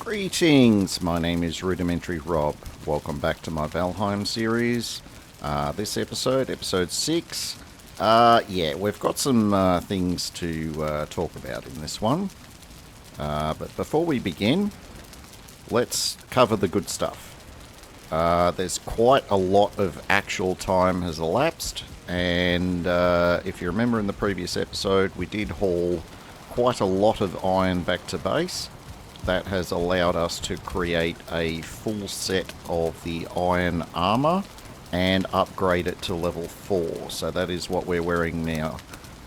Greetings, my name is Rudimentary Rob. Welcome back to my Valheim series. This episode 6. We've got some things to talk about in this one. But before we begin, let's cover the good stuff. There's quite a lot of actual time has elapsed, and if you remember in the previous episode, we did haul quite a lot of iron back to base. That has allowed us to create a full set of the iron armor and upgrade it to level 4. So that is what we're wearing now.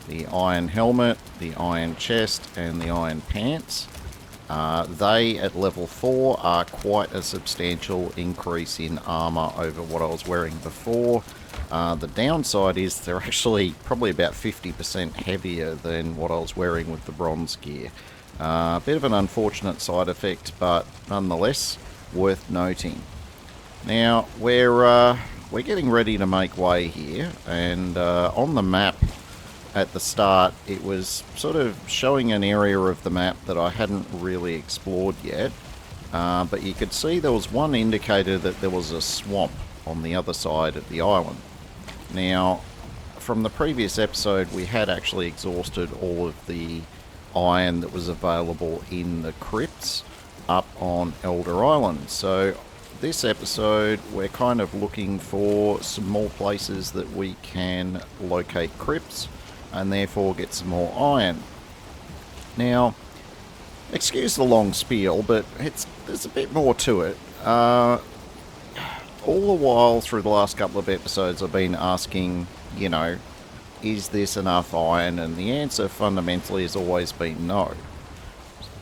The iron helmet, the iron chest, and the iron pants. They, at level 4, are quite a substantial increase in armor over what I was wearing before. The downside is they're actually probably about 50% heavier than what I was wearing with the bronze gear. A bit of an unfortunate side effect, but nonetheless worth noting. Now we're getting ready to make way here, and on the map at the start it was sort of showing an area of the map that I hadn't really explored yet, but you could see there was one indicator that there was a swamp on the other side of the island. Now, from the previous episode, we had actually exhausted all of the iron that was available in the crypts up on Elder Island. So this episode we're kind of looking for some more places that we can locate crypts and therefore get some more iron. Now, excuse the long spiel, but there's a bit more to it. All the while through the last couple of episodes I've been asking, is this enough iron? And the answer fundamentally has always been no.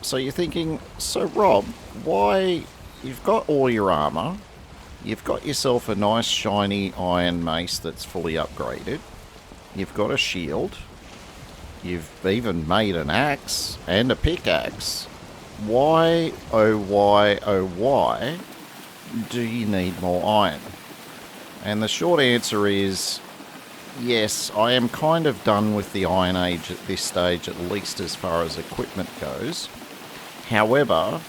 So you're thinking, so Rob, why, you've got all your armor, you've got yourself a nice shiny iron mace that's fully upgraded, you've got a shield, you've even made an axe and a pickaxe. Why, oh why do you need more iron? And the short answer is, yes, I am kind of done with the Iron Age at this stage, at least as far as equipment goes. However,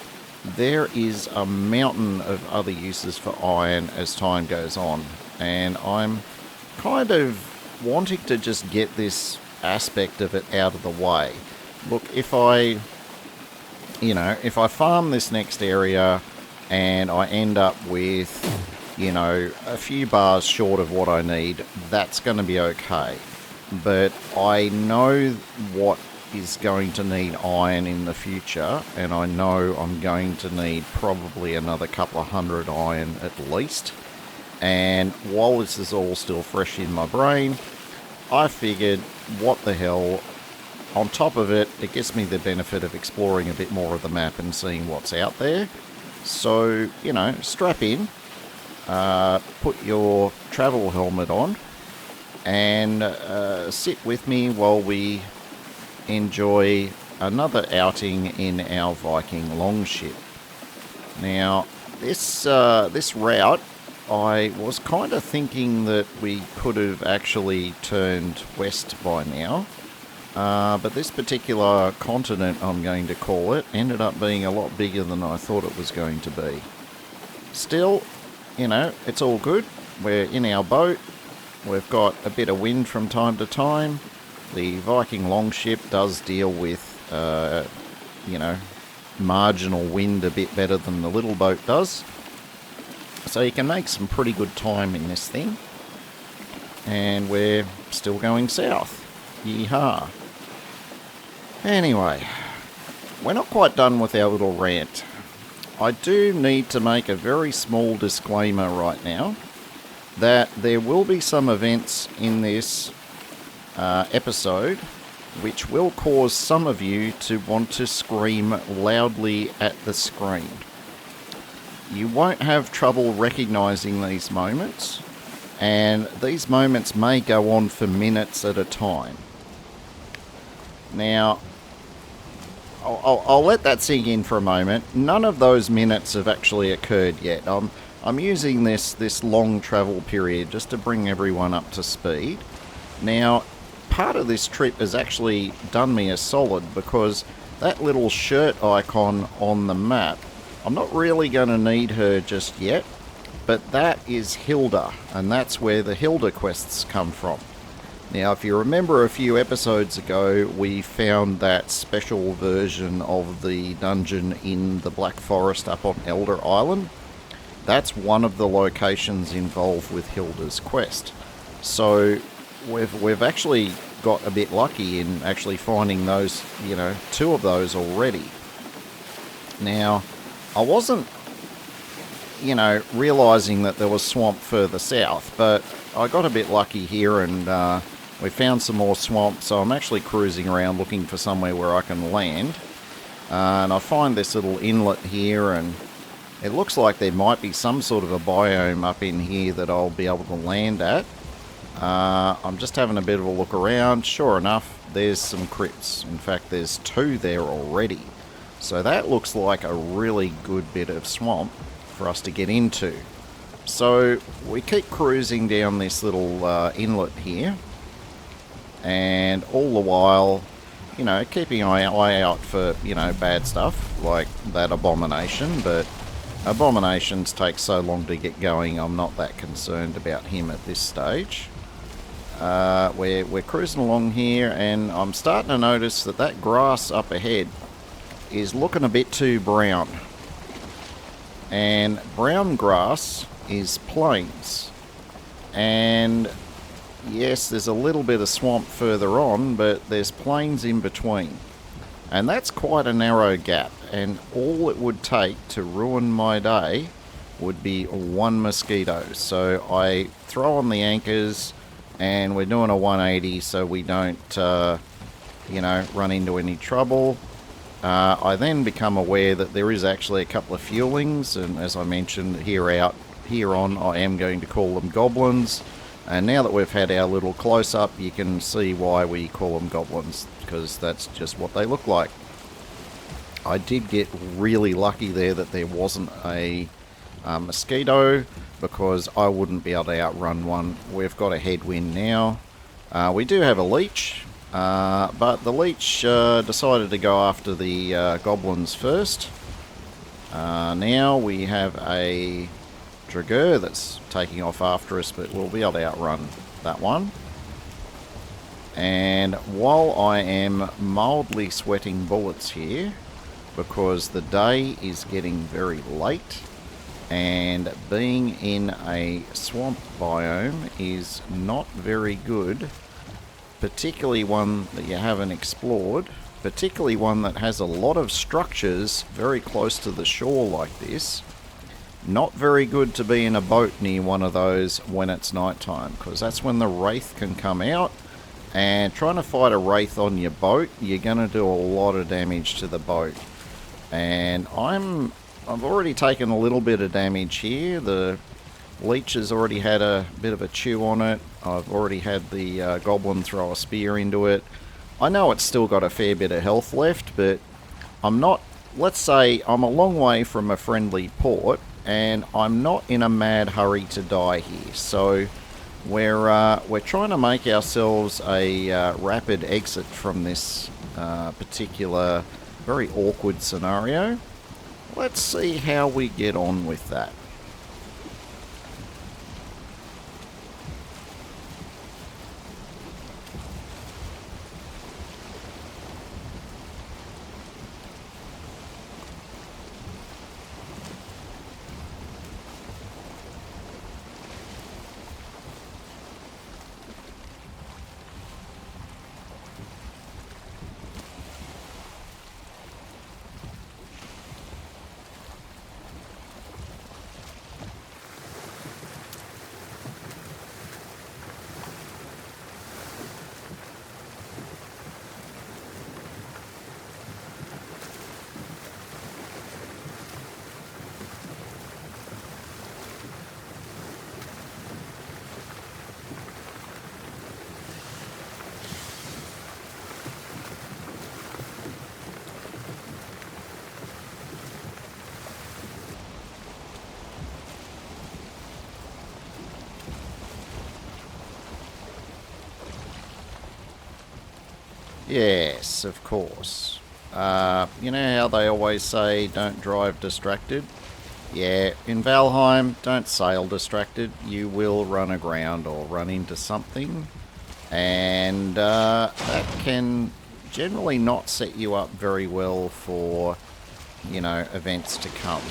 there is a mountain of other uses for iron as time goes on, and I'm kind of wanting to just get this aspect of it out of the way. Look, if I farm this next area and I end up with a few bars short of what I need, that's going to be okay. But I know what is going to need iron in the future, and I know I'm going to need probably another couple of hundred iron at least. And while this is all still fresh in my brain, I figured, what the hell, on top of it, it gives me the benefit of exploring a bit more of the map and seeing what's out there. So, strap in. Put your travel helmet on and sit with me while we enjoy another outing in our Viking longship. Now, this route, I was kind of thinking that we could have actually turned west by now, but this particular continent, I'm going to call it, ended up being a lot bigger than I thought it was going to be. Still, it's all good. We're in our boat. We've got a bit of wind from time to time. The Viking longship does deal with, marginal wind a bit better than the little boat does. So you can make some pretty good time in this thing. And we're still going south. Yeehaw. Anyway, we're not quite done with our little rant. I do need to make a very small disclaimer right now that there will be some events in this episode which will cause some of you to want to scream loudly at the screen. You won't have trouble recognising these moments, and these moments may go on for minutes at a time. Now, I'll let that sink in for a moment. None of those minutes have actually occurred yet. I'm using this long travel period just to bring everyone up to speed. Now, part of this trip has actually done me a solid, because that little shirt icon on the map I'm not really going to need her just yet, but that is Hilda, and that's where the Hilda quests come from. Now, if you remember a few episodes ago, we found that special version of the dungeon in the Black Forest up on Elder Island. That's one of the locations involved with Hilda's quest. So we've actually got a bit lucky in actually finding those, two of those already. Now, I wasn't, realising that there was swamp further south, but I got a bit lucky here and we found some more swamp, so I'm actually cruising around looking for somewhere where I can land. And I find this little inlet here, and it looks like there might be some sort of a biome up in here that I'll be able to land at. I'm just having a bit of a look around. Sure enough, there's some crypts. In fact, there's 2 there already. So that looks like a really good bit of swamp for us to get into. So we keep cruising down this little inlet here. And all the while, keeping an eye out for, bad stuff like that abomination. But abominations take so long to get going, I'm not that concerned about him at this stage. We're cruising along here, and I'm starting to notice that grass up ahead is looking a bit too brown. And brown grass is plains. And yes, there's a little bit of swamp further on, but there's plains in between. And that's quite a narrow gap, and all it would take to ruin my day would be 1 mosquito. So I throw on the anchors, and we're doing a 180 so we don't, run into any trouble. I then become aware that there is actually a couple of fuelings, and as I mentioned, here on I am going to call them goblins. And now that we've had our little close-up, you can see why we call them goblins, because that's just what they look like. I did get really lucky there that there wasn't a mosquito, because I wouldn't be able to outrun one. We've got a headwind now. We do have a leech, but the leech decided to go after the goblins first. Now we have a Dragur that's taking off after us, but we'll be able to outrun that one. And while I am mildly sweating bullets here, because the day is getting very late, and being in a swamp biome is not very good, particularly one that you haven't explored, particularly one that has a lot of structures very close to the shore like this. Not very good to be in a boat near one of those when it's nighttime, because that's when the wraith can come out, and trying to fight a wraith on your boat, you're going to do a lot of damage to the boat. And I've already taken a little bit of damage here. The leech has already had a bit of a chew on it. I've already had the goblin throw a spear into it. I know it's still got a fair bit of health left, but I'm not, let's say I'm a long way from a friendly port, and I'm not in a mad hurry to die here. So we're trying to make ourselves a rapid exit from this particular very awkward scenario. Let's see how we get on with that. Yes, of course. You know how they always say don't drive distracted? Yeah, in Valheim, don't sail distracted. You will run aground or run into something. And that can generally not set you up very well for, events to come.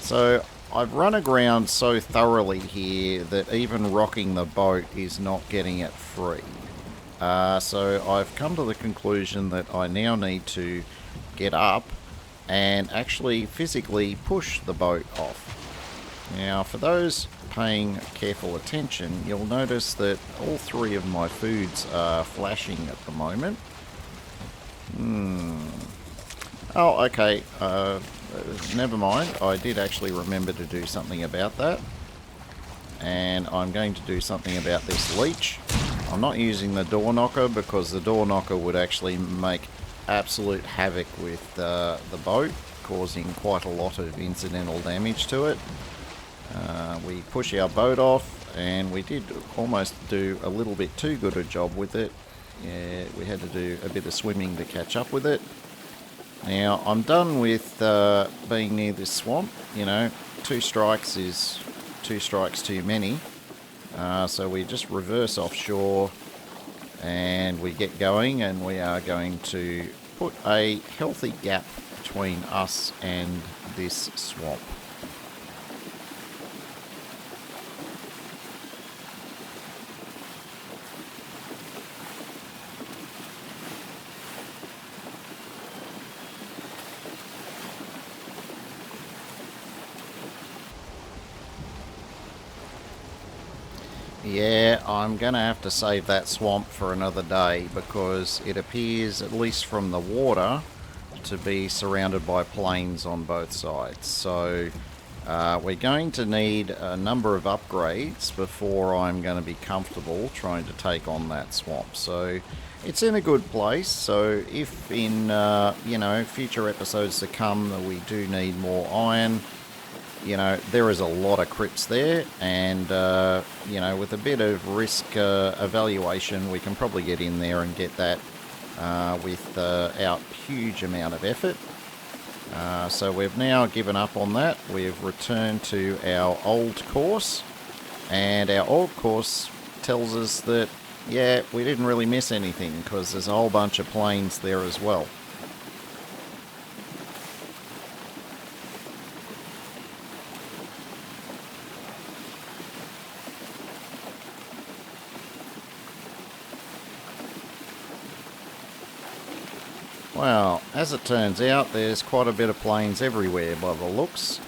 So I've run aground so thoroughly here that even rocking the boat is not getting it free. So I've come to the conclusion that I now need to get up and actually physically push the boat off. Now, for those paying careful attention, you'll notice that all three of my foods are flashing at the moment. Oh, okay. Never mind. I did actually remember to do something about that. And I'm going to do something about this leech. I'm not using the door knocker because the door knocker would actually make absolute havoc with the boat, causing quite a lot of incidental damage to it. We push our boat off, and we did almost do a little bit too good a job with it. Yeah, we had to do a bit of swimming to catch up with it. Now, I'm done with being near this swamp. 2 strikes is 2 strikes too many. So we just reverse offshore and we get going, and we are going to put a healthy gap between us and this swamp. Yeah, I'm going to have to save that swamp for another day because it appears, at least from the water, to be surrounded by plains on both sides. So we're going to need a number of upgrades before I'm going to be comfortable trying to take on that swamp. So it's in a good place. So if in future episodes to come that we do need more iron, there is a lot of crypts there, and, with a bit of risk evaluation, we can probably get in there and get that without huge amount of effort. So we've now given up on that. We've returned to our old course, and our old course tells us that, yeah, we didn't really miss anything because there's a whole bunch of plains there as well. Well, as it turns out, there's quite a bit of plains everywhere by the looks.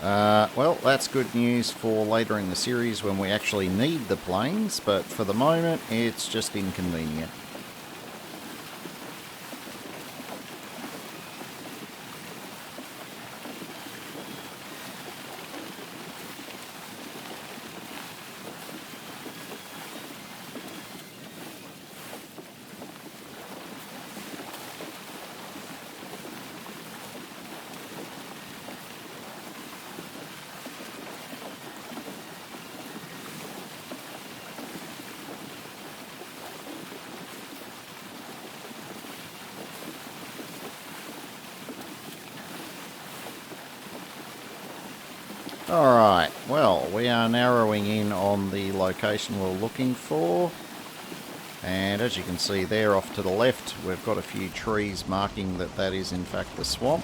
Well, that's good news for later in the series when we actually need the plains, but for the moment, it's just inconvenient. Alright, well, we are narrowing in on the location we're looking for. And as you can see there off to the left, we've got a few trees marking that that is in fact the swamp.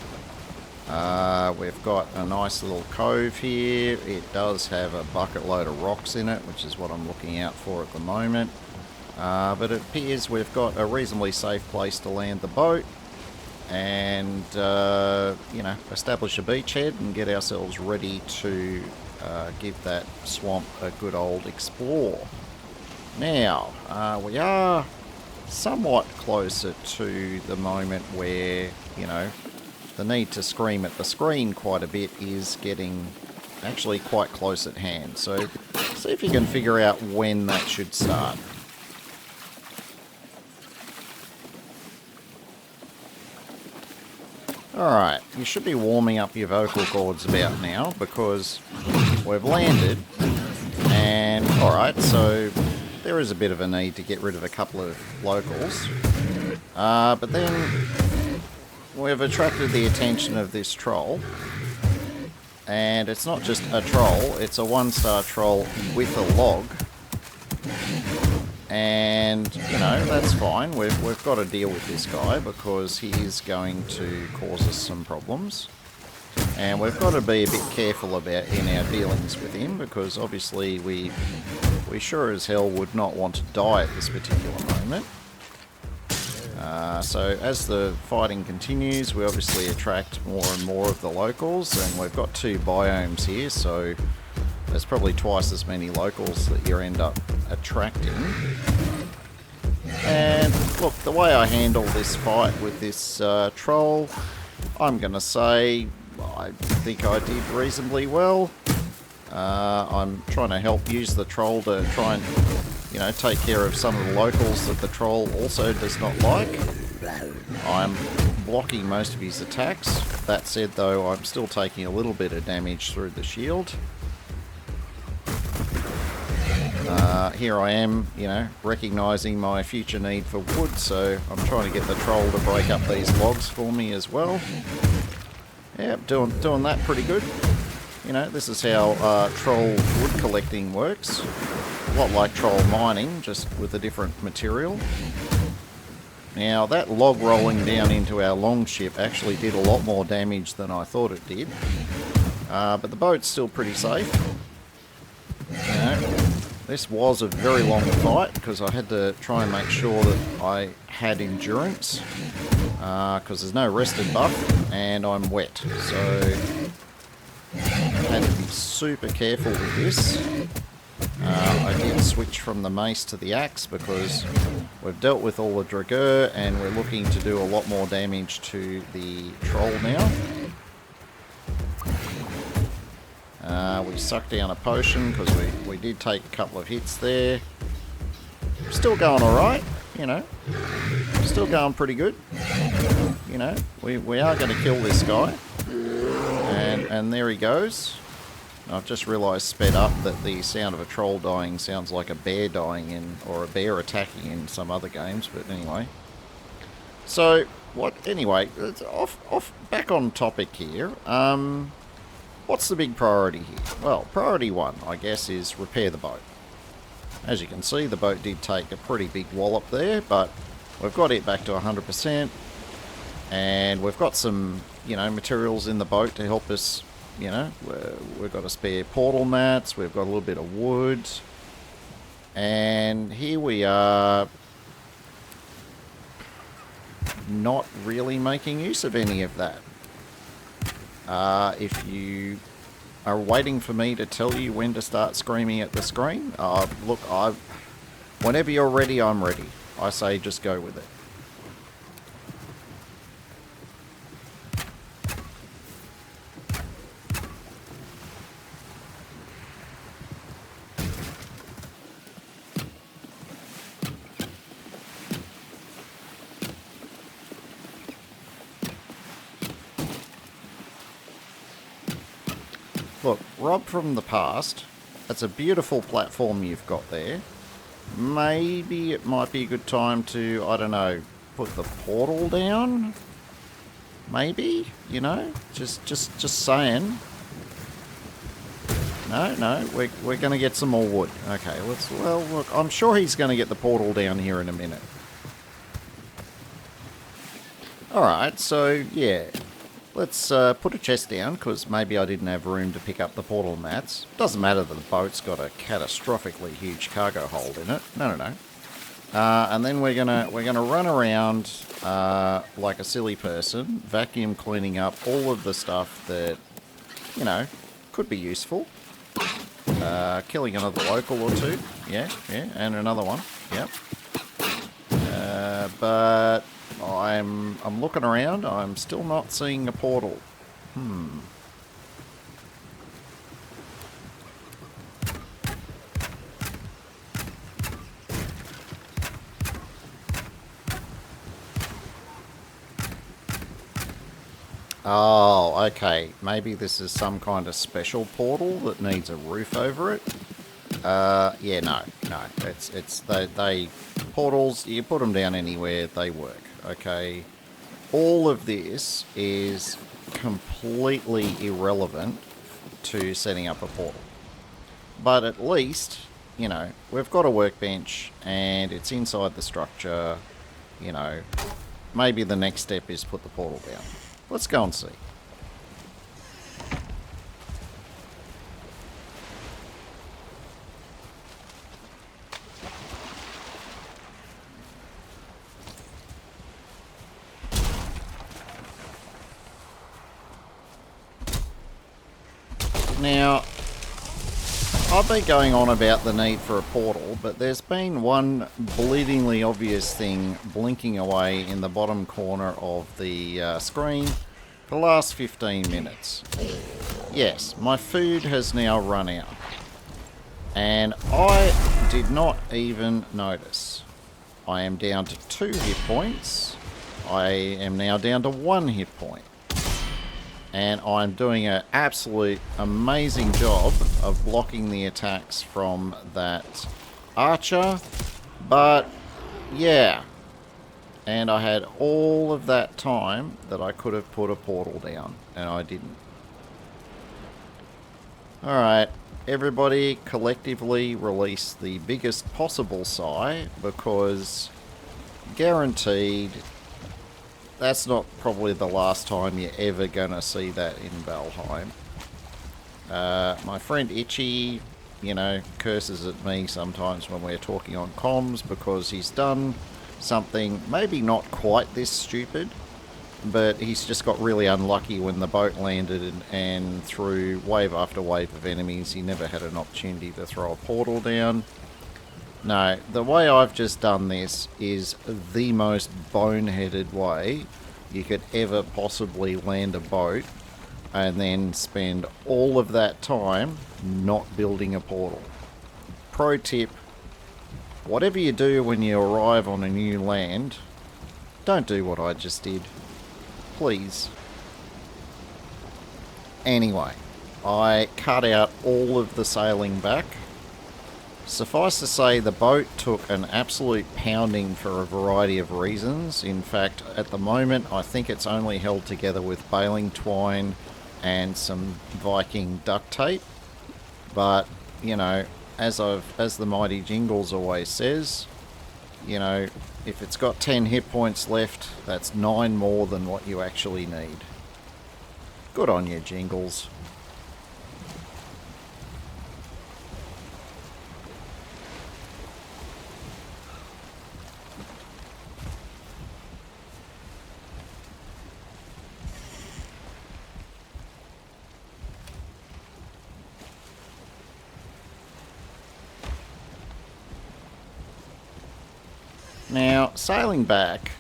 We've got a nice little cove here. It does have a bucket load of rocks in it, which is what I'm looking out for at the moment. But it appears we've got a reasonably safe place to land the boat and, establish a beachhead and get ourselves ready to give that swamp a good old explore. Now, we are somewhat closer to the moment where, the need to scream at the screen quite a bit is getting actually quite close at hand. So see if you can figure out when that should start. Alright, you should be warming up your vocal cords about now because we've landed and alright, so there is a bit of a need to get rid of a couple of locals. But then we've attracted the attention of this troll. And it's not just a troll, it's a 1-star troll with a log. And, you know, that's fine. We've got to deal with this guy because he is going to cause us some problems. And we've got to be a bit careful about in our dealings with him because obviously we sure as hell would not want to die at this particular moment. So as the fighting continues, we obviously attract more and more of the locals, and we've got 2 biomes here, so there's probably twice as many locals that you end up attracting. And look, the way I handle this fight with this troll, I'm going to say I think I did reasonably well. I'm trying to help use the troll to try and, you know, take care of some of the locals that the troll also does not like. I'm blocking most of his attacks. That said, though, I'm still taking a little bit of damage through the shield. Here I am, you know, recognising my future need for wood, so I'm trying to get the troll to break up these logs for me as well. Yeah, doing that pretty good. You know, this is how troll wood collecting works. A lot like troll mining, just with a different material. Now, that log rolling down into our longship actually did a lot more damage than I thought it did. But the boat's still pretty safe. You know, this was a very long fight because I had to try and make sure that I had endurance. Because there's no rested buff and I'm wet. So I had to be super careful with this. I did switch from the mace to the axe because we've dealt with all the Draugr and we're looking to do a lot more damage to the troll now. We sucked down a potion because we did take a couple of hits there. Still going alright, you know. Still going pretty good. You know, we are going to kill this guy. And there he goes. I've just realised, sped up, that the sound of a troll dying sounds like a bear dying in, or a bear attacking in some other games, but anyway. So, anyway, back on topic here. What's the big priority here? Well, priority 1, I guess, is repair the boat. As you can see, the boat did take a pretty big wallop there, but we've got it back to 100%. And we've got some, you know, materials in the boat to help us. You know, we've got a spare portal mats, we've got a little bit of wood, and here we are not really making use of any of that. If you are waiting for me to tell you when to start screaming at the screen, look, whenever you're ready, I'm ready. I say just go with it. Look, Rob from the past, that's a beautiful platform you've got there. Maybe it might be a good time to, I don't know, put the portal down? Maybe, you know? Just saying. No, we're going to get some more wood. Okay, well, look, I'm sure he's going to get the portal down here in a minute. Alright, so, yeah. Let's put a chest down, because maybe I didn't have room to pick up the portal mats. Doesn't matter that the boat's got a catastrophically huge cargo hold in it. No. And then we're gonna run around like a silly person, vacuum cleaning up all of the stuff that, you know, could be useful. Killing another local or two. Yeah, and another one. Yep. But I'm looking around. I'm still not seeing a portal. Oh, okay. Maybe this is some kind of special portal that needs a roof over it. Yeah, no. It's they portals. You put them down anywhere, they work. Okay. all of this is completely irrelevant to setting up a portal. But at least, you know, we've got a workbench and it's inside the structure. You know, maybe the next step is put the portal down. Let's go and see. Now, I've been going on about the need for a portal, but there's been one bleedingly obvious thing blinking away in the bottom corner of the screen for the last 15 minutes. Yes, my food has now run out. And I did not even notice. I am down to 2 hit points. I am now down to 1 hit point. And I'm doing an absolute amazing job of blocking the attacks from that archer. But, yeah. And I had all of that time that I could have put a portal down, and I didn't. Alright, everybody collectively release the biggest possible sigh, because guaranteed that's not probably the last time you're ever going to see that in Valheim. My friend Itchy, you know, curses at me sometimes when we're talking on comms because he's done something maybe not quite this stupid, but he's just got really unlucky when the boat landed and through wave after wave of enemies he never had an opportunity to throw a portal down. No, the way I've just done this is the most boneheaded way you could ever possibly land a boat and then spend all of that time not building a portal. Pro tip, whatever you do when you arrive on a new land, don't do what I just did. Please. Anyway, I cut out all of the sailing back. Suffice to say, the boat took an absolute pounding for a variety of reasons. In fact, at the moment, I think it's only held together with baling twine and some Viking duct tape. But, you know, as the mighty Jingles always says, you know, if it's got 10 hit points left, that's 9 more than what you actually need. Good on you, Jingles. Now, sailing back,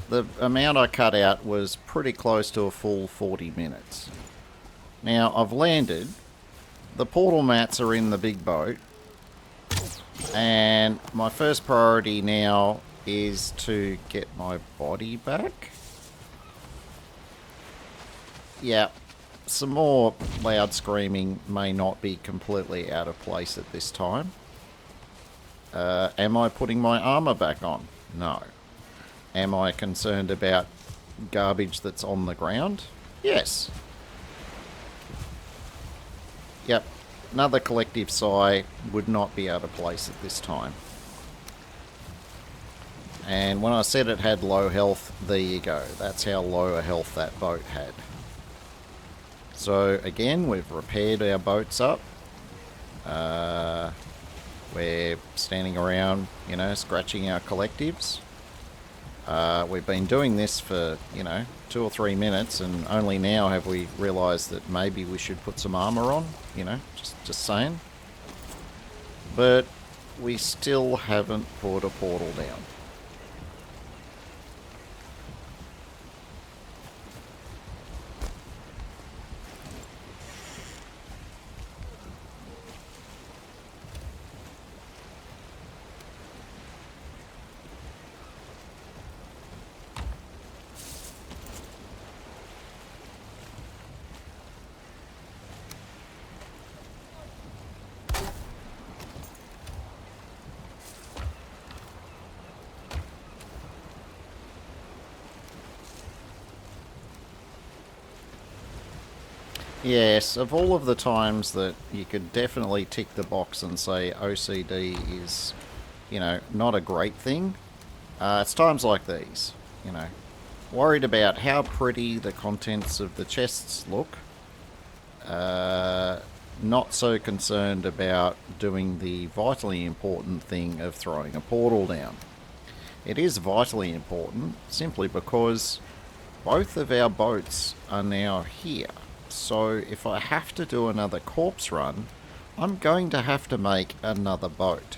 the amount I cut out was pretty close to a full 40 minutes. Now, I've landed, the portal mats are in the big boat, and my first priority now is to get my body back. Yeah, some more loud screaming may not be completely out of place at this time. Am I putting my armor back on? No. Am I concerned about garbage that's on the ground? Yes. Yep. Another collective sigh would not be out of place at this time. And when I said it had low health, there you go. That's how low a health that boat had. So again, we've repaired our boats up. We're standing around, you know, scratching our collectives. We've been doing this for, you know, 2 or 3 minutes, and only now have we realised that maybe we should put some armour on, you know, just saying. But we still haven't put a portal down. Yes, of all of the times that you could definitely tick the box and say OCD is, not a great thing, it's times like these, you know. Worried about how pretty the contents of the chests look. Not so concerned about doing the vitally important thing of throwing a portal down. It is vitally important simply because both of our boats are now here. So if I have to do another corpse run, I'm going to have to make another boat.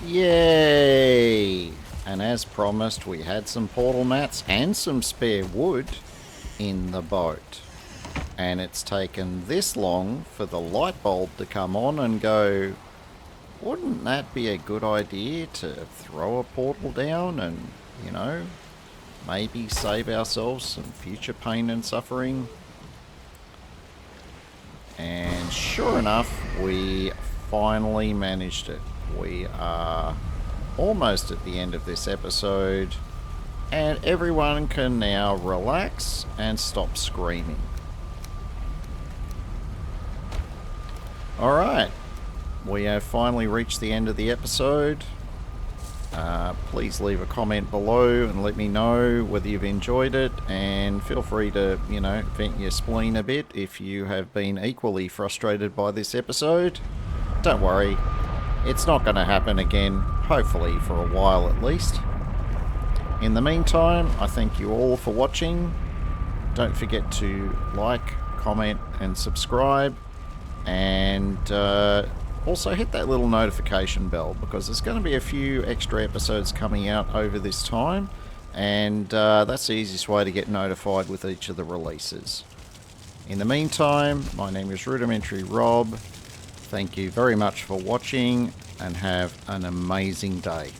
Yay! And as promised, we had some portal mats and some spare wood in the boat. And it's taken this long for the light bulb to come on and go, wouldn't that be a good idea to throw a portal down and, maybe save ourselves some future pain and suffering? And sure enough, we finally managed it. We are almost at the end of this episode, and everyone can now relax and stop screaming. Alright, we have finally reached the end of the episode. Please leave a comment below and let me know whether you've enjoyed it, and feel free to, vent your spleen a bit if you have been equally frustrated by this episode. Don't worry, it's not going to happen again, hopefully for a while at least. In the meantime, I thank you all for watching. Don't forget to like, comment and subscribe, and also hit that little notification bell, because there's going to be a few extra episodes coming out over this time, and that's the easiest way to get notified with each of the releases. In the meantime, my name is Rudimentary Rob. Thank you very much for watching, and have an amazing day.